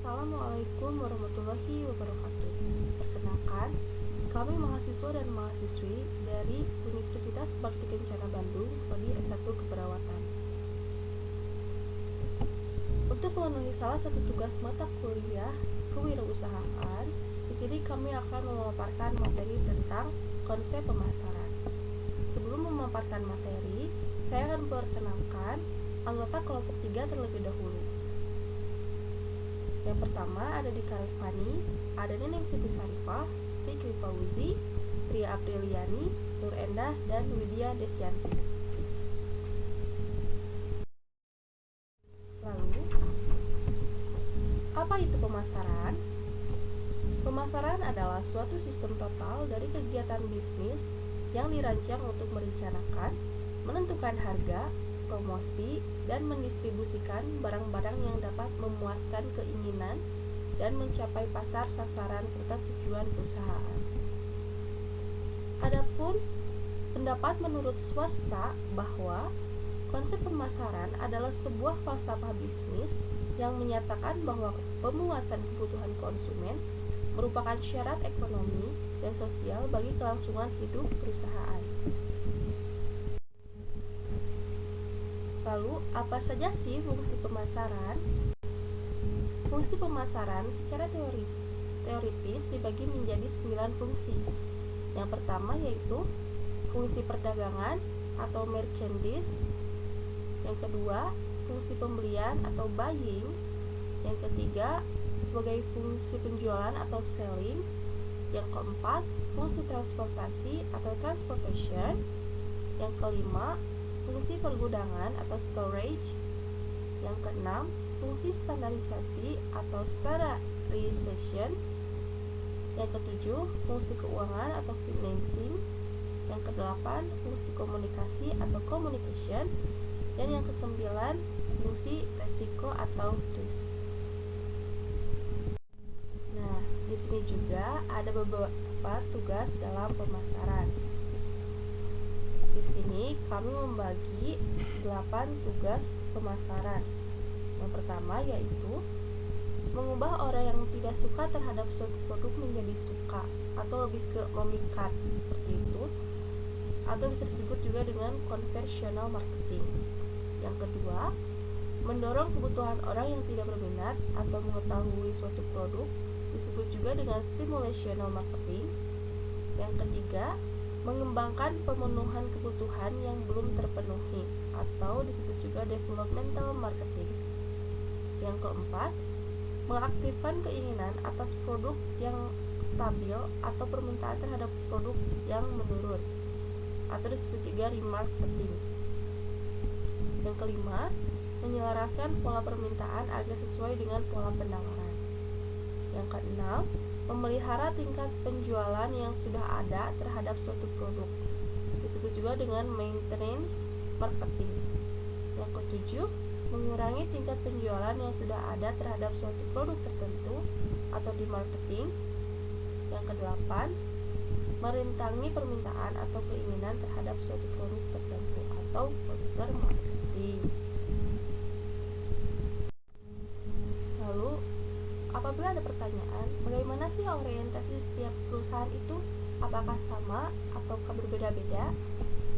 Assalamualaikum warahmatullahi wabarakatuh. Perkenalkan, kami mahasiswa dan mahasiswi dari Universitas Bakti Kencana Bandung, prodi S1 Keperawatan. Untuk memenuhi salah satu tugas mata kuliah kewirausahaan, di sini kami akan memaparkan materi tentang konsep pemasaran. Sebelum memaparkan materi, saya akan memperkenalkan anggota kelompok 3 terlebih dahulu. Yang pertama ada Dika Rifani, ada Neneng Siti Sarifah, Fikri Fauzi, Ria Apriliani, Nur Endah, dan Widya Desyanti. Lalu, apa itu pemasaran? Pemasaran adalah suatu sistem total dari kegiatan bisnis yang dirancang untuk merencanakan, menentukan harga, promosi, dan mendistribusikan barang-barang yang dapat memuaskan keinginan dan mencapai pasar sasaran serta tujuan perusahaan. Adapun pendapat menurut swasta bahwa konsep pemasaran adalah sebuah falsafah bisnis yang menyatakan bahwa pemuasan kebutuhan konsumen merupakan syarat ekonomi dan sosial bagi kelangsungan hidup perusahaan. Lalu, apa saja sih fungsi pemasaran? Fungsi pemasaran secara teoritis dibagi menjadi 9 fungsi. Yang pertama yaitu fungsi perdagangan atau merchandise. Yang kedua, fungsi pembelian atau buying. Yang ketiga, sebagai fungsi penjualan atau selling. Yang keempat, fungsi transportasi atau transportation. Yang kelima, fungsi pergudangan atau storage. Yang keenam, fungsi standarisasi atau standardization. Yang ketujuh, fungsi keuangan atau financing. Yang kedelapan, fungsi komunikasi atau communication. Dan yang kesembilan, fungsi resiko atau risk. Nah, di sini juga ada beberapa tugas dalam pemasaran. Di sini kami membagi 8 tugas pemasaran. Yang pertama yaitu mengubah orang yang tidak suka terhadap suatu produk menjadi suka atau lebih ke memikat, seperti itu. Atau bisa disebut juga dengan conversational marketing. Yang kedua, mendorong kebutuhan orang yang tidak berminat atau mengetahui suatu produk, disebut juga dengan stimulational marketing. Yang ketiga, mengembangkan pemenuhan kebutuhan yang belum terpenuhi atau disebut juga developmental marketing. Yang keempat, mengaktifkan keinginan atas produk yang stabil atau permintaan terhadap produk yang menurun atau disebut juga remarketing. Yang kelima, menyelaraskan pola permintaan agar sesuai dengan pola penawaran. Yang keenam, memelihara tingkat penjualan yang sudah ada terhadap suatu produk, disebut juga dengan maintenance marketing. Yang ketujuh, mengurangi tingkat penjualan yang sudah ada terhadap suatu produk tertentu atau demarketing. Yang kedelapan, merintangi permintaan atau keinginan terhadap suatu produk tertentu atau counter marketing. Lalu, apabila ada pertanyaan, bagaimana sih orientasi setiap perusahaan itu? Apakah sama ataukah berbeda-beda?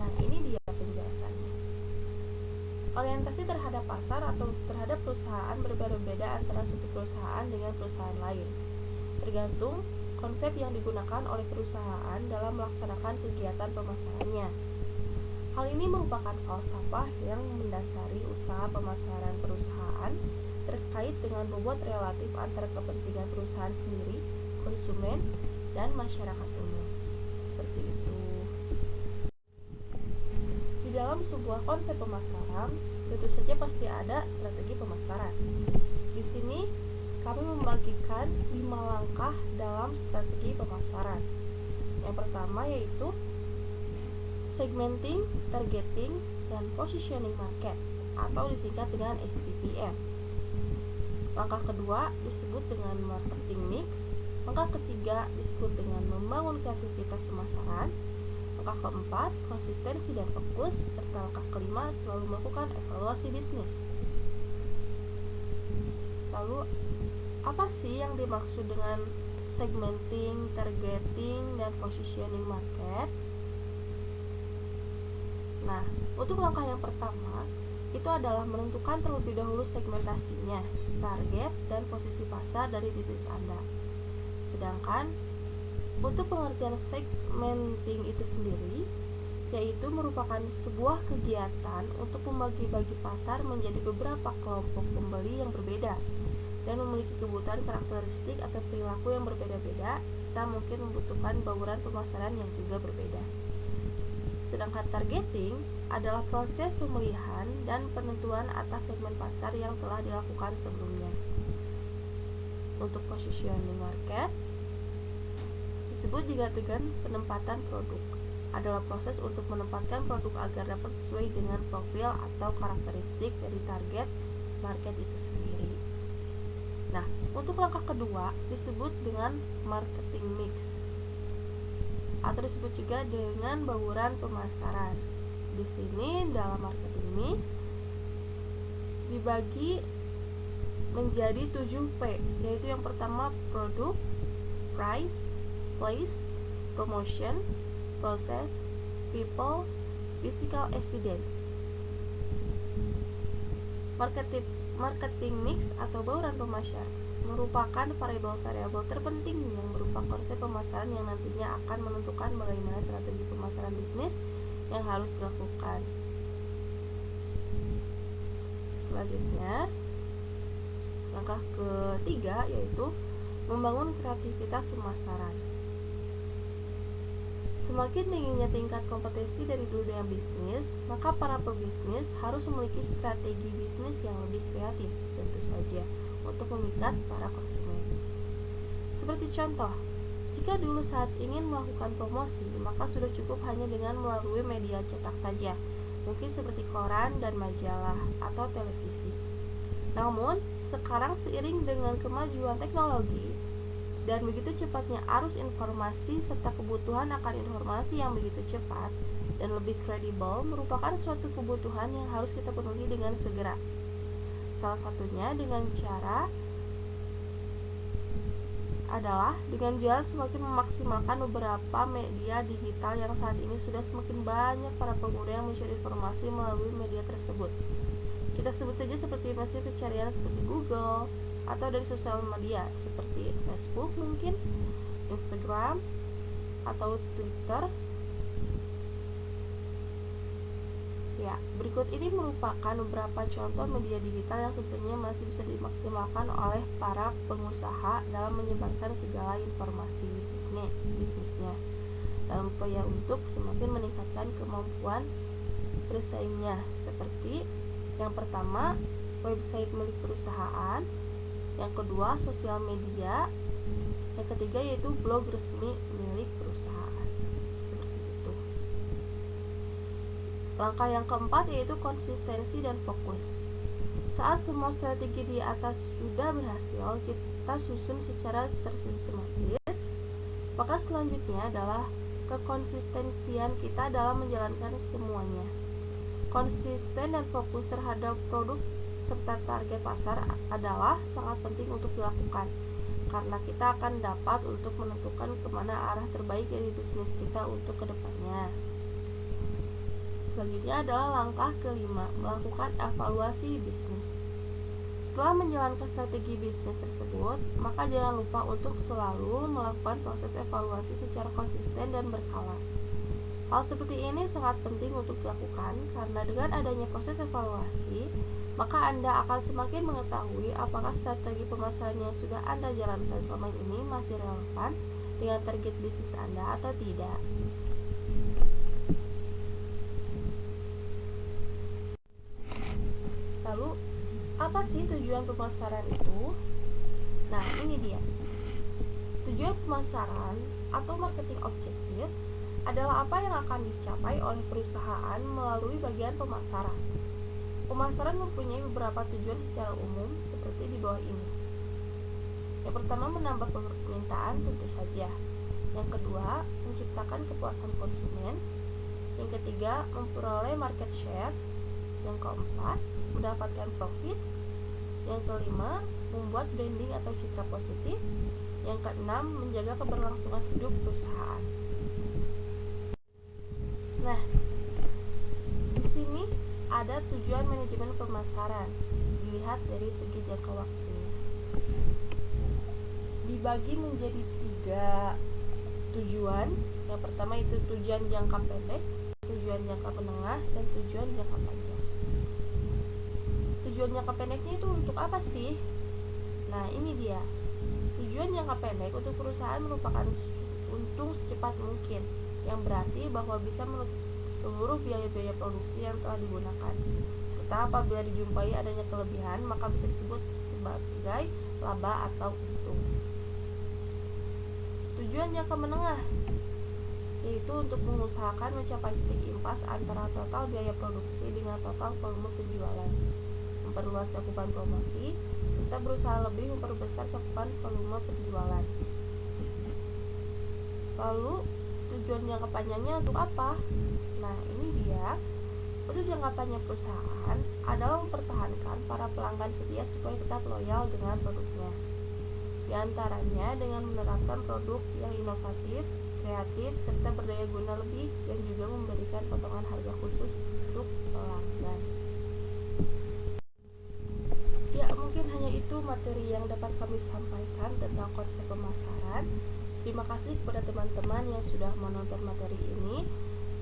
Nah, ini dia penjelasannya. Orientasi terhadap pasar atau terhadap perusahaan berbeda-beda antara suatu perusahaan dengan perusahaan lain, tergantung konsep yang digunakan oleh perusahaan dalam melaksanakan kegiatan pemasarannya. Hal ini merupakan falsafah yang mendasari usaha pemasaran perusahaan terkait dengan bobot relatif antara kepentingan perusahaan sendiri, konsumen, dan masyarakat umum. Seperti itu. Di dalam sebuah konsep pemasaran, tentu saja pasti ada strategi pemasaran. Di sini kami membagikan 5 langkah dalam strategi pemasaran. Yang pertama yaitu segmenting, targeting, dan positioning market atau disingkat dengan STPM. Langkah kedua disebut dengan marketing mix. Langkah ketiga disebut dengan membangun kreativitas pemasaran. Langkah keempat, konsistensi dan fokus. Serta langkah kelima, selalu melakukan evaluasi bisnis. Lalu, Apa sih yang dimaksud dengan segmenting, targeting, dan positioning market? Nah, untuk langkah yang pertama, itu adalah menentukan terlebih dahulu segmentasinya, target, dan posisi pasar dari bisnis Anda. Sedangkan, untuk pengertian segmenting itu sendiri, yaitu merupakan sebuah kegiatan untuk membagi-bagi pasar menjadi beberapa kelompok pembeli yang berbeda dan memiliki kebutuhan karakteristik atau perilaku yang berbeda-beda, serta mungkin membutuhkan bauran pemasaran yang juga berbeda. Sedangkan targeting adalah proses pemilihan dan penentuan atas segmen pasar yang telah dilakukan sebelumnya. Untuk positioning market disebut juga dengan penempatan produk. Adalah proses untuk menempatkan produk agar dapat sesuai dengan profil atau karakteristik dari target market itu sendiri. Nah, untuk langkah kedua disebut dengan marketing mix atau disebut juga dengan bauran pemasaran. Di sini dalam marketing mix dibagi menjadi 7P, yaitu yang pertama produk, price, place, promotion, process, people, physical evidence. Marketing mix atau bauran pemasaran merupakan variabel-variabel terpenting yang berupa konsep pemasaran yang nantinya akan menentukan bagaimana strategi pemasaran bisnis yang harus dilakukan. Selanjutnya, langkah ketiga yaitu membangun kreativitas pemasaran. Semakin tingginya tingkat kompetensi dari dunia bisnis, maka para pebisnis harus memiliki strategi bisnis yang lebih kreatif, tentu saja, untuk memikat para konsumen. Seperti contoh, jika dulu saat ingin melakukan promosi, maka sudah cukup hanya dengan melalui media cetak saja, mungkin seperti koran dan majalah atau televisi. Namun, sekarang seiring dengan kemajuan teknologi, dan begitu cepatnya arus informasi serta kebutuhan akan informasi yang begitu cepat dan lebih kredibel merupakan suatu kebutuhan yang harus kita penuhi dengan segera. Salah satunya dengan cara adalah dengan jalan semakin memaksimalkan beberapa media digital yang saat ini sudah semakin banyak para pengguna yang mencari informasi melalui media tersebut. Kita sebut saja seperti mesin pencarian seperti Google, atau dari sosial media seperti Facebook mungkin, Instagram, atau Twitter. Ya, berikut ini merupakan beberapa contoh media digital yang sebenarnya masih bisa dimaksimalkan oleh para pengusaha dalam menyebarkan segala informasi bisnisnya dalam upaya untuk semakin meningkatkan kemampuan bersaingnya, seperti yang pertama, website milik perusahaan, yang kedua sosial media, yang ketiga yaitu blog resmi milik perusahaan. Seperti itu. Langkah yang keempat yaitu konsistensi dan fokus. Saat semua strategi di atas sudah berhasil kita susun secara tersistematis, maka selanjutnya adalah kekonsistensian kita dalam menjalankan semuanya. Konsisten dan fokus terhadap produk serta target pasar adalah sangat penting untuk dilakukan, karena kita akan dapat untuk menentukan kemana arah terbaik dari bisnis kita untuk kedepannya. Selanjutnya adalah langkah kelima, melakukan evaluasi bisnis. Setelah menjalankan strategi bisnis tersebut, maka jangan lupa untuk selalu melakukan proses evaluasi secara konsisten dan berkala. Hal seperti ini sangat penting untuk dilakukan karena dengan adanya proses evaluasi, maka Anda akan semakin mengetahui apakah strategi pemasaran yang sudah Anda jalankan selama ini masih relevan dengan target bisnis Anda atau tidak. Lalu, apa sih tujuan pemasaran itu? Nah, ini dia. Tujuan pemasaran atau marketing objektif adalah apa yang akan dicapai oleh perusahaan melalui bagian pemasaran. Pemasaran mempunyai beberapa tujuan secara umum seperti di bawah ini. Yang pertama, menambah permintaan tentu saja. Yang kedua, menciptakan kepuasan konsumen. Yang ketiga, memperoleh market share. Yang keempat, mendapatkan profit. Yang kelima, membuat branding atau citra positif. Yang keenam, menjaga keberlangsungan hidup perusahaan. Nah, di sini ada tujuan manajemen pemasaran. Dilihat dari segi jangka waktunya. Dibagi menjadi 3 tujuan. Yang pertama itu tujuan jangka pendek, tujuan jangka menengah, dan tujuan jangka panjang. Tujuan jangka pendeknya itu untuk apa sih? Nah, ini dia. Tujuan jangka pendek untuk perusahaan merupakan untung secepat mungkin, yang berarti bahwa bisa menutup seluruh biaya-biaya produksi yang telah digunakan. Serta apabila dijumpai adanya kelebihan, maka bisa disebut sebagai laba atau untung. Tujuan jangka menengah yaitu untuk mengusahakan mencapai titik impas antara total biaya produksi dengan total volume penjualan, memperluas cakupan promosi, serta berusaha lebih memperbesar cakupan volume penjualan. Lalu, tujuan jangka panjangnya untuk apa? Nah, ini dia. Untuk jangka panjang perusahaan adalah mempertahankan para pelanggan setia supaya tetap loyal dengan produknya. Di antaranya dengan menerapkan produk yang inovatif, kreatif, serta berdaya guna lebih, dan juga memberikan potongan harga khusus untuk pelanggan. Ya, mungkin hanya itu materi yang dapat kami sampaikan tentang konsep pemasaran. Terima kasih kepada teman-teman yang sudah menonton materi ini.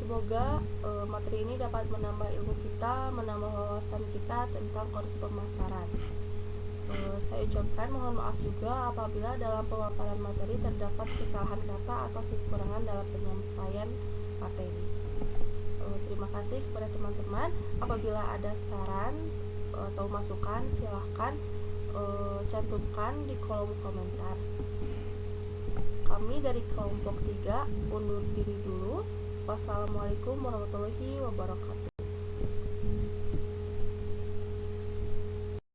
Semoga materi ini dapat menambah ilmu kita, menambah wawasan kita tentang konsep pemasaran. Saya ucapkan mohon maaf juga apabila dalam pemaparan materi terdapat kesalahan kata atau kekurangan dalam penyampaian materi. Terima kasih kepada teman-teman. Apabila ada saran atau masukan, silahkan cantumkan di kolom komentar. Kami dari kelompok 3 undur diri dulu. Wassalamualaikum warahmatullahi wabarakatuh.